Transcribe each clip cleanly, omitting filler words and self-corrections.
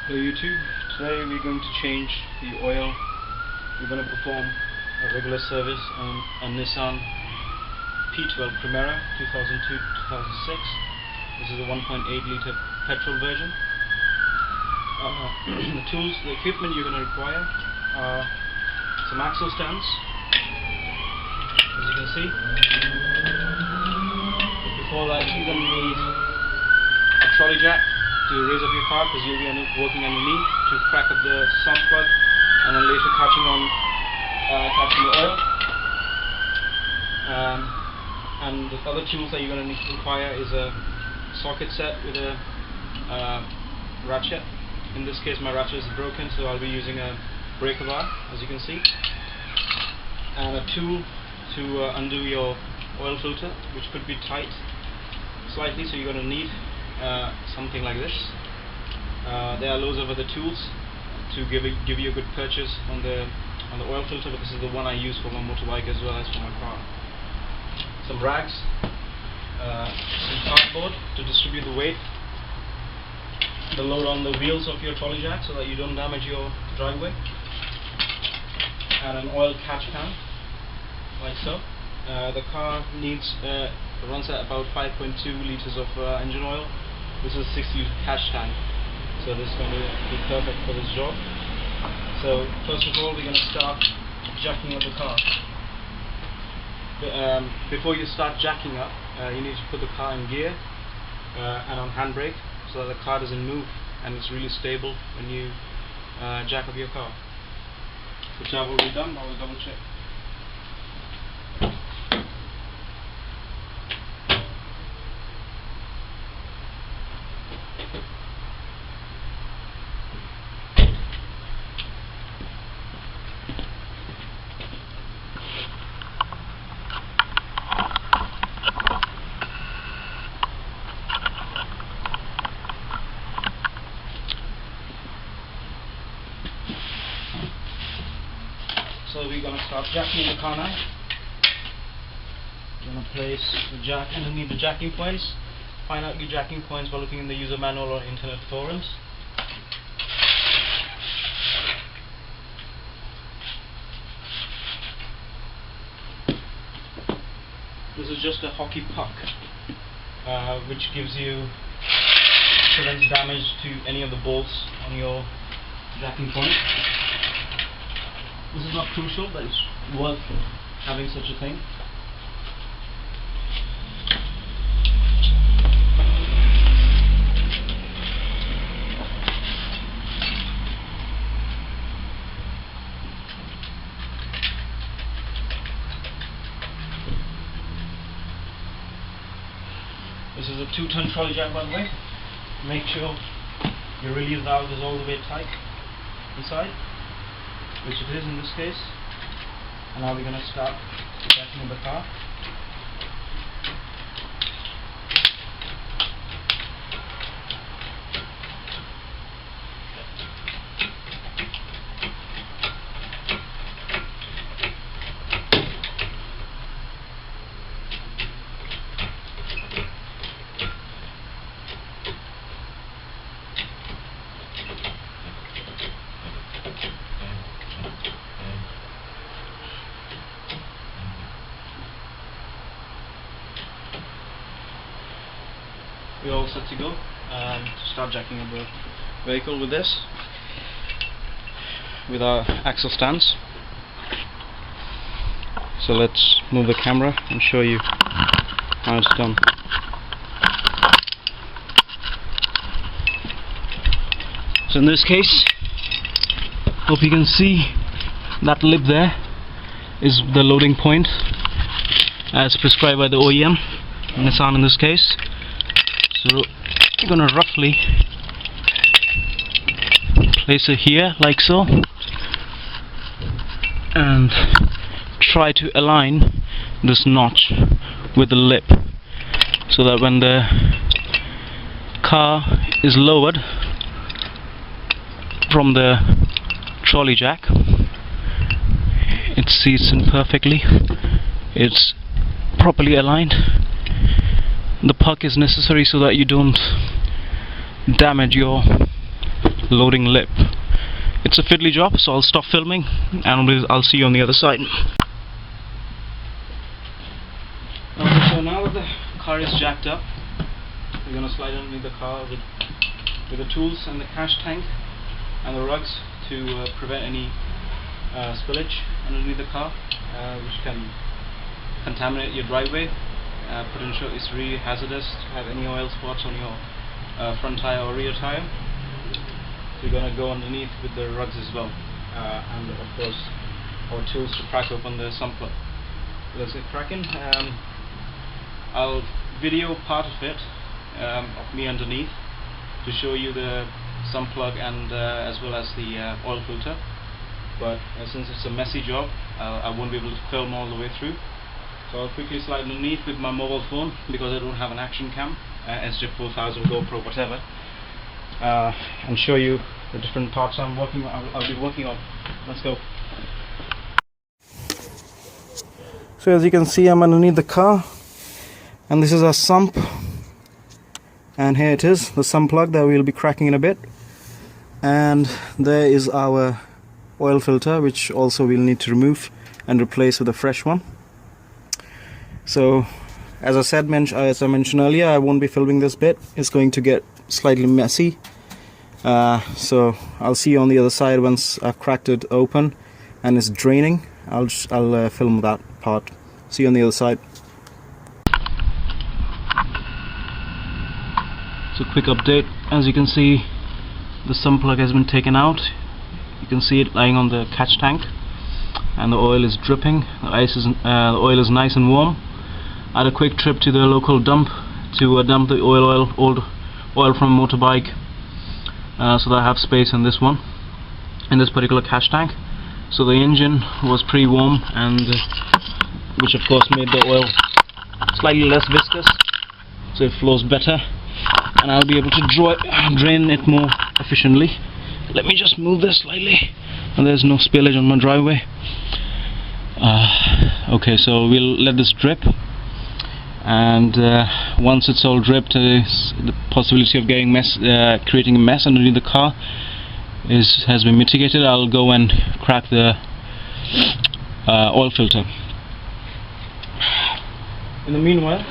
Hello YouTube, today we're going to change the oil. We're going to perform a regular service on a Nissan P12 Primera 2002-2006. This is a 1.8 litre petrol version. The equipment you're going to require are some axle stands, as you can see. Before that you're going to need a trolley jack to raise up your car, because you'll be working underneath to crack up the sump plug and then later catching the oil. And the other tools that you're going to require is a socket set with a ratchet. In this case my ratchet is broken, so I'll be using a breaker bar, as you can see, and a tool to undo your oil filter, which could be tight slightly, so you're going to need something like this. There are loads of other tools to give you a good purchase on the oil filter, but this is the one I use for my motorbike as well as for my car. Some rags, some cardboard to distribute the weight, the load on the wheels of your trolley jack so that you don't damage your driveway, and an oil catch pan, like so. The car runs at about 5.2 litres of engine oil. This is a 6-litre catch tank, so this is going to be perfect for this job. So first of all, we're going to start jacking up the car. Before you start jacking up, you need to put the car in gear and on handbrake, so that the car doesn't move and it's really stable when you jack up your car. Which I've already done. I will double check. So we're going to start jacking the car now. We're going to place the jack underneath the jacking points. Find out your jacking points by looking in the user manual or internet forums. This is just a hockey puck, which prevents damage to any of the bolts on your jacking point. This is not crucial, but it's worth having such a thing. This is a 2-ton trolley jack, by the way. Make sure your release valve is all the way tight inside, which it is in this case. And now we're going to start jacking the car. We're all set to go to start jacking up the vehicle with this, with our axle stands. So let's move the camera and show you how it's done. So in this case, hope you can see that lip there is the loading point as prescribed by the OEM, Nissan in this case. So you're going to roughly place it here, like so, and try to align this notch with the lip, so that when the car is lowered from the trolley jack, it seats in perfectly, it's properly aligned. The puck is necessary so that you don't damage your loading lip. It's a fiddly job, so I'll stop filming and I'll see you on the other side. Okay, so now that the car is jacked up, we're going to slide underneath the car with the tools and the cash tank and the rugs to prevent any spillage underneath the car, which can contaminate your driveway. Potentially it's really hazardous to have any oil spots on your front tire or rear tire. So you're going to go underneath with the rugs as well, and of course our tools to crack open the sump plug. Let's get cracking. I'll video part of it, of me underneath, to show you the sump plug and as well as the oil filter. But since it's a messy job, I won't be able to film all the way through. So I'll quickly slide underneath with my mobile phone because I don't have an action cam, SJ4000, GoPro, whatever, and show you the different parts I'll be working on. Let's go. So as you can see, I'm underneath the car, and this is our sump, and here it is, the sump plug that we'll be cracking in a bit, and there is our oil filter, which also we'll need to remove and replace with a fresh one. So as I mentioned earlier, I won't be filming this bit. It's going to get slightly messy, so I'll see you on the other side once I've cracked it open and it's draining. I'll film that part. See you on the other side. So quick update, as you can see, the sump plug has been taken out. You can see it lying on the catch tank, and the oil is dripping. The oil is nice and warm. I had a quick trip to the local dump to dump the old oil from a motorbike, so that I have space in this one, in this particular catch tank. So the engine was pretty warm, and which of course made the oil slightly less viscous, so it flows better, and I'll be able to drain it more efficiently. Let me just move this slightly, and there's no spillage on my driveway. Okay, so we'll let this drip, and once it's all dripped, the possibility of creating a mess underneath the car has been mitigated. I'll go and crack the oil filter. In the meanwhile,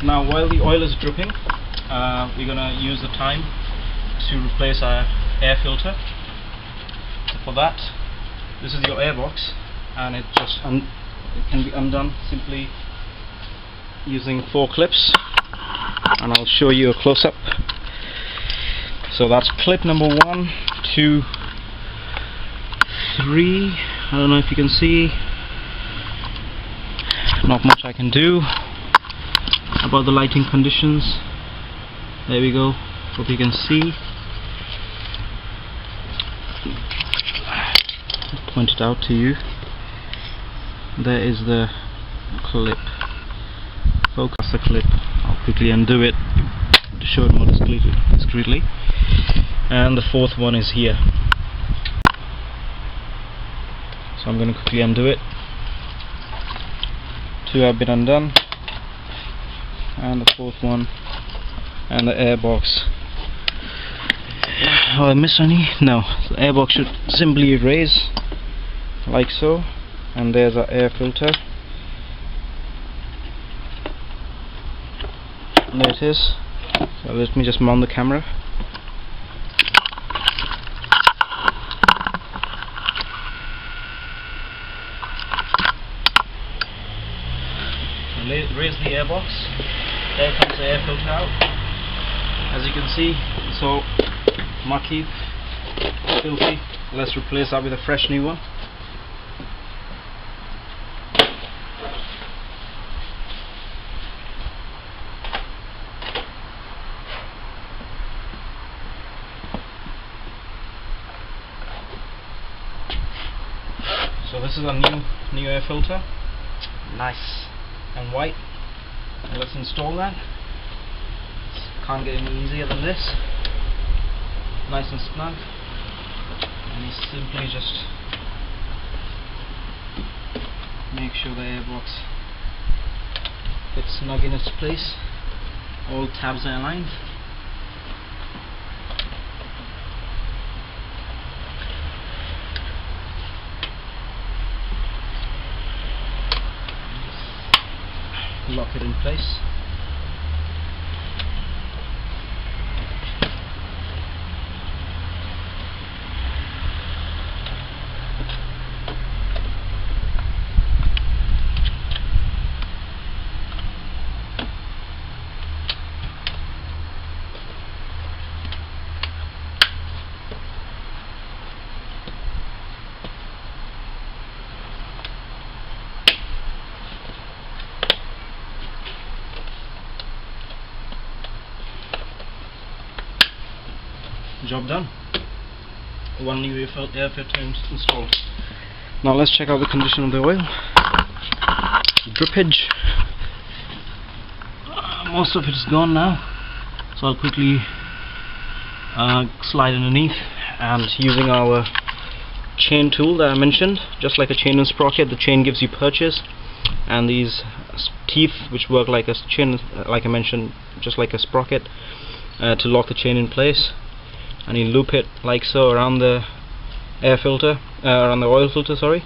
now while the oil is dripping, we're gonna use the time to replace our air filter. So for that, this is your air box, and it can be undone simply using 4 clips, and I'll show you a close-up. So that's clip number 1, 2, 3. I don't know if you can see. Not much I can do about the lighting conditions. There we go. Hope you can see. Point it out to you. There is the clip. Focus the clip. I'll quickly undo it to show it more discreetly. And the 4th one is here. So I'm going to quickly undo it. 2 have been undone, and the 4th one, and the air box. Oh, I missed any? No. The air box should simply erase like so, and there's our air filter. There it is. So let me just mount the camera. Raise the air box. There comes the air filter out. As you can see, it's all mucky, filthy. Let's replace that with a fresh new one. So this is our new air filter. Nice and white. And let's install that. Can't get any easier than this. Nice and snug. And you simply just make sure the airbox fits snug in its place. All tabs are aligned. it in place. Job done. One new air filter installed. Now let's check out the condition of the oil. Drippage. Most of it is gone now, so I'll quickly slide underneath, and using our chain tool that I mentioned, just like a chain and sprocket, the chain gives you purchase, and these teeth which work like a chain, like I mentioned, just like a sprocket, to lock the chain in place. And you loop it like so around the air filter, around the oil filter, sorry,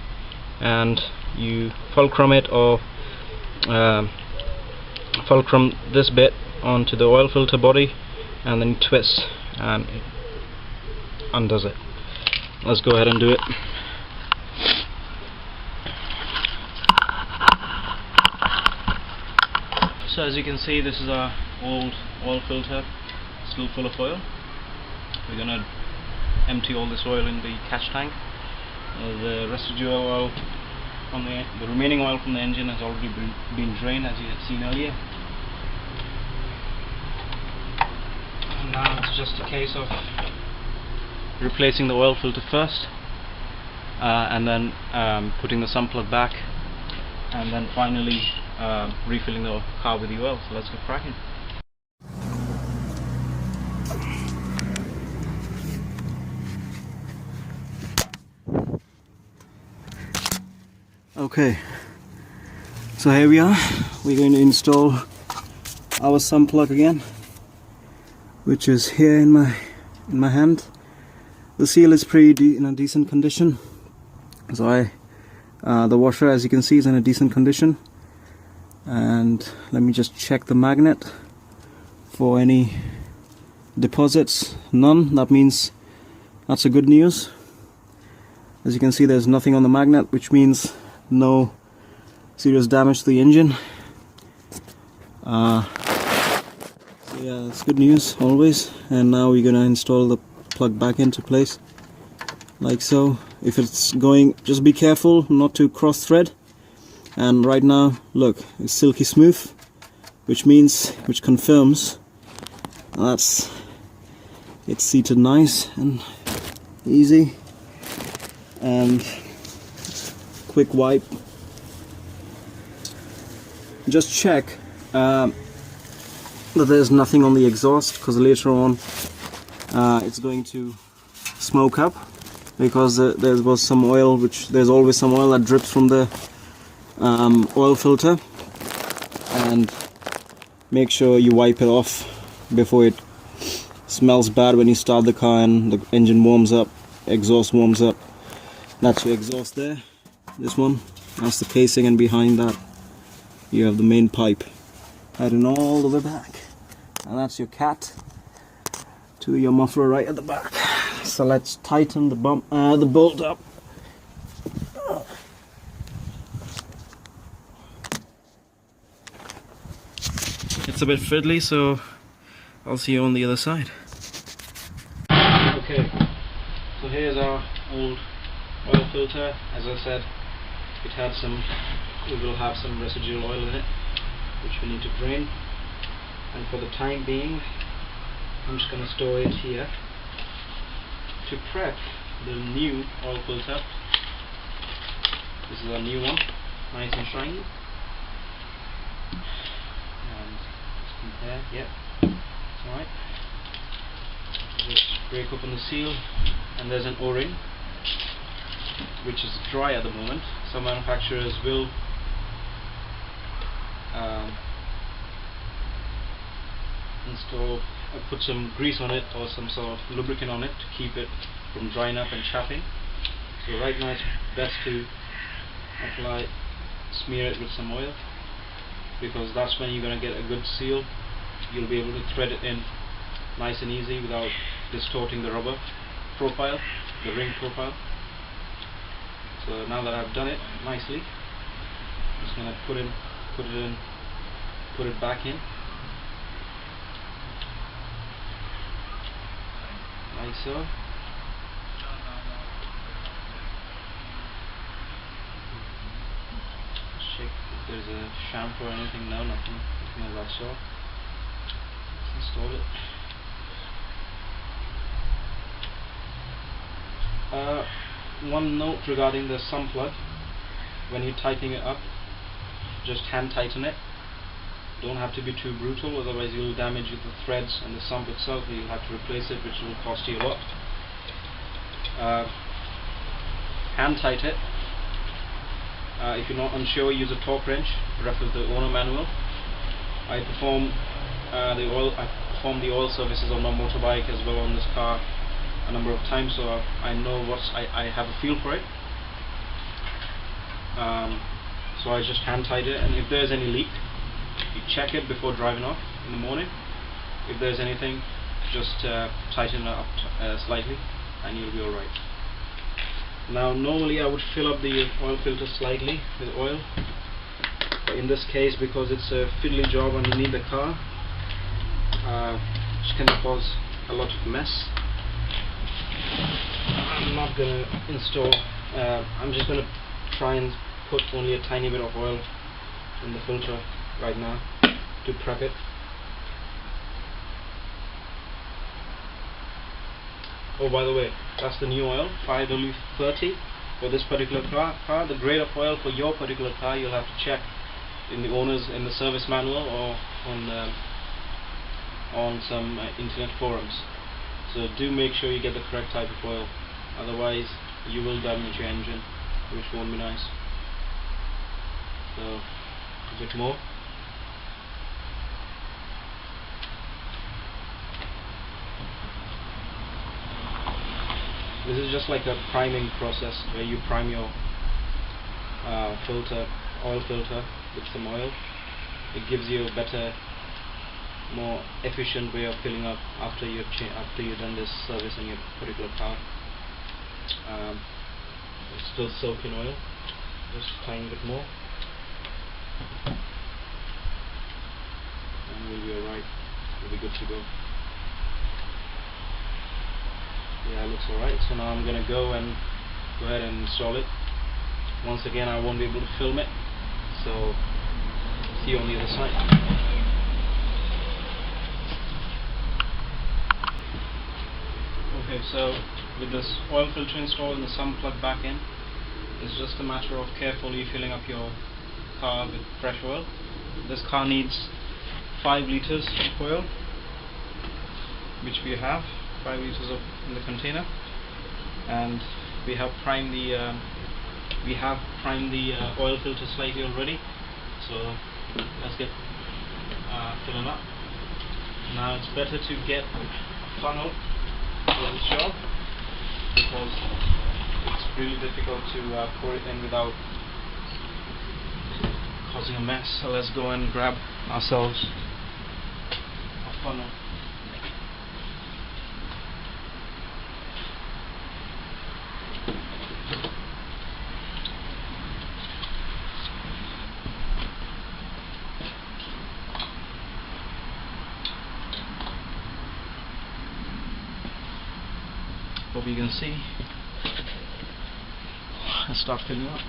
and you fulcrum it, or fulcrum this bit onto the oil filter body, and then twist, and it undoes it. Let's go ahead and do it. So as you can see, this is our old oil filter, still full of oil. We're going to empty all this oil in the catch tank. The residual oil from the remaining oil from the engine has already been drained, as you had seen earlier. And now it's just a case of replacing the oil filter first, and then putting the sump plug back, and then finally refilling the car with the oil. So let's get cracking. Okay, so here we are. We're going to install our sump plug again, which is here in my hand. The seal is pretty in a decent condition. So the washer, as you can see, is in a decent condition. And let me just check the magnet for any deposits. None. That means that's a good news. As you can see, there's nothing on the magnet, which means no serious damage to the engine. So yeah, that's good news always. And now we're gonna install the plug back into place like so. If it's going, just be careful not to cross thread. And right now, look, it's silky smooth, which confirms that's it's seated nice and easy. And quick wipe. Just check that there's nothing on the exhaust, because later on it's going to smoke up, because there was some oil, there's always some oil that drips from the oil filter, and make sure you wipe it off before it smells bad when you start the car and the engine warms up, exhaust warms up. That's your exhaust there, this one, that's the casing, and behind that you have the main pipe heading all the way back, and that's your cat to your muffler right at the back. So let's tighten the bolt up. It's a bit fiddly, so I'll see you on the other side. Okay, so here's our old oil filter. As I said, we will have some residual oil in it, which we need to drain, and for the time being I'm just going to store it here to prep the new oil filter. This is our new one, nice and shiny. And let's compare, yep, it's alright. Just break open the seal, and there's an O-ring which is dry at the moment. Some manufacturers will put some grease on it or some sort of lubricant on it to keep it from drying up and chapping. So right now it's best to smear it with some oil. because that's when you're going to get a good seal. You'll be able to thread it in nice and easy without distorting the rubber profile, the ring profile. So now that I've done it nicely, I'm just going to put it back in, like so. Check if there's a chamfer or anything. No, nothing of that sort. Let's install it. One note regarding the sump plug: when you're tightening it up, just hand tighten it. Don't have to be too brutal, otherwise you'll damage the threads and the sump itself. You'll have to replace it, which will cost you a lot. Hand tight it. If you're not unsure, use a torque wrench. Refer to the owner manual. I perform the oil services on my motorbike as well on this car a number of times, so I know I have a feel for it. So I just hand tight it, and if there's any leak, you check it before driving off in the morning. If there's anything, just tighten it up slightly, and you'll be alright. Now normally I would fill up the oil filter slightly with oil, but in this case, because it's a fiddly job underneath the car, it's going to cause a lot of mess. I'm not going to install, I'm just going to try and put only a tiny bit of oil in the filter right now to prep it. Oh, by the way, that's the new oil, 5W30 for this particular car. The grade of oil for your particular car you'll have to check in the service manual or on some internet forums. So do make sure you get the correct type of oil, otherwise you will damage your engine, which won't be nice. So a bit more. This is just like a priming process where you prime your oil filter with some oil. It gives you a better, more efficient way of filling up after you've done this service in your particular car. It's still soaked in oil, just a tiny bit more, and we'll be alright. We'll be good to go. Yeah, it looks alright. So now I'm going to go ahead and install it. Once again, I won't be able to film it, so see you on the other side. Okay, so with this oil filter installed and the sump plug back in, it's just a matter of carefully filling up your car with fresh oil. This car needs 5 liters of oil, which we have 5 liters in the container, and we have primed the oil filter slightly already. So let's get filling up. Now it's better to get a funnel for this job, because it's really difficult to pour it in without causing a mess. So let's go and grab ourselves a funnel. Hope you can see. Let's start filling up.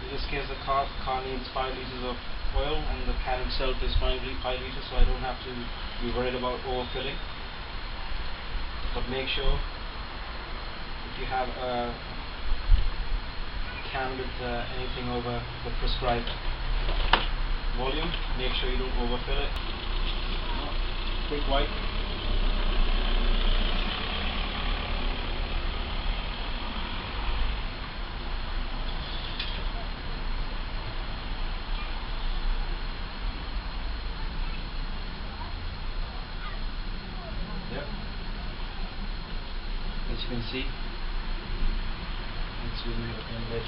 In this case, the car needs 5 liters of oil, and the can itself is 5 liters, so I don't have to be worried about overfilling. But make sure, if you have a can with anything over the prescribed volume, make sure you don't overfill it. Quick wipe. can see. Let's zoom in a bit.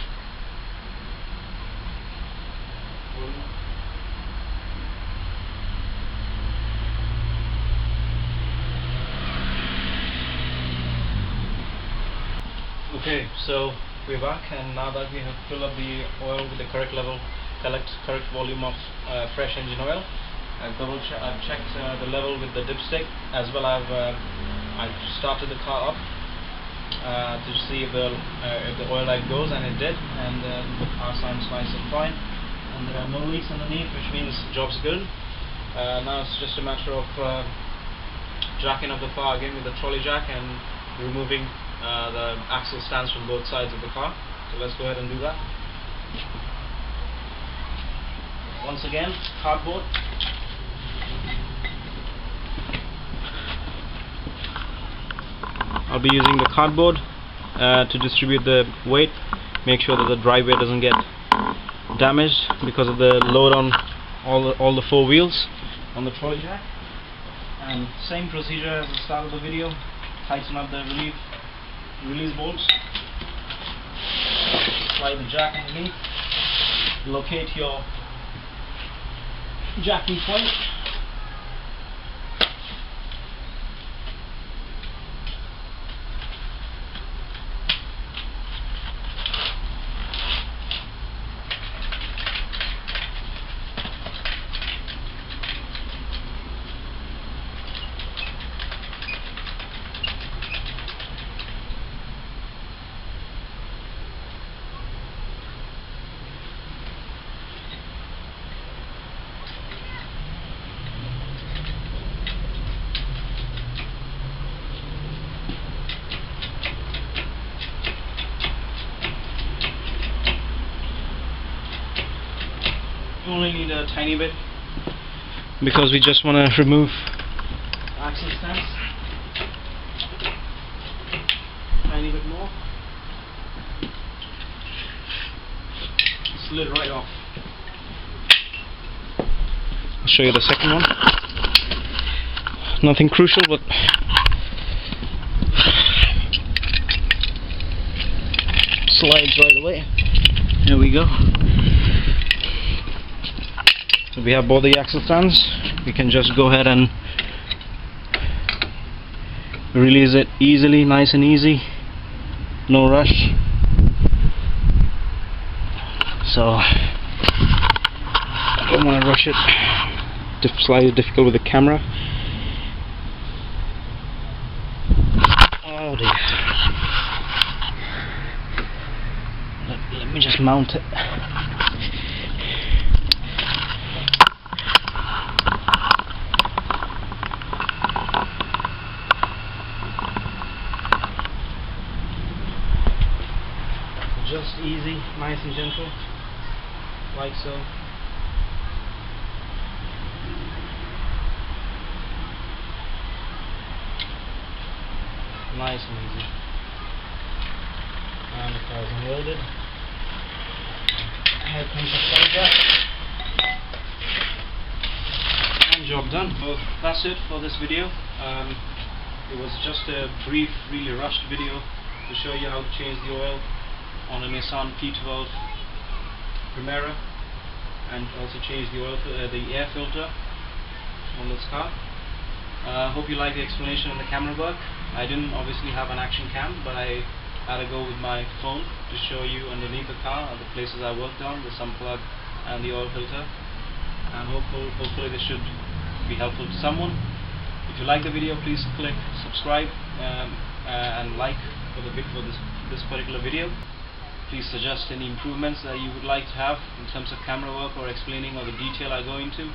Okay, so we're back, and now that we have filled up the oil with the correct level, correct volume of fresh engine oil, I've checked the level with the dipstick, as well. I've started the car up to see if the oil light goes, and it did, and the car sounds nice and fine, and there are no leaks underneath, which means the job's good. Now it's just a matter of jacking up the car again with the trolley jack and removing the axle stands from both sides of the car. So let's go ahead and do that. Once again, cardboard. I'll be using the cardboard to distribute the weight, make sure that the driveway doesn't get damaged because of the load on all the four wheels on the trolley jack. And same procedure as the start of the video, tighten up the release bolts, slide the jack underneath, locate your jacking point, you only need a tiny bit because we just want to remove axle stands. Tiny bit more. Slid right off. I'll show you the second one. Nothing crucial, but slides right away. There we go. So we have both the axle stands. We can just go ahead and release it easily, nice and easy, no rush. So I don't want to rush it. Slightly difficult with the camera. Oh dear. Let me just mount it. Just easy, nice and gentle, like so. Nice and easy. And the car is unloaded. Here comes the trolley jack. And job done. So that's it for this video. It was just a brief, really rushed video to show you how to change the oil on a Nissan P12 Primera, and also change the air filter on this car. Hope you like the explanation and the camera work. I didn't obviously have an action cam, but I had to go with my phone to show you underneath the car the places I worked on, the sump plug and the oil filter. And hopefully this should be helpful to someone. If you like the video, please click subscribe and like for this particular video. Please suggest any improvements that you would like to have in terms of camera work or explaining or the detail I go into.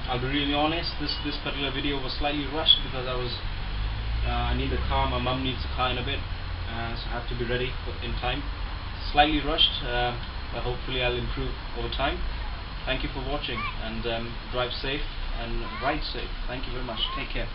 I'll be really honest, this particular video was slightly rushed because I need the car, my mum needs the car in a bit, so I have to be ready in time. Slightly rushed, but hopefully I'll improve over time. Thank you for watching, and drive safe and ride safe. Thank you very much. Take care.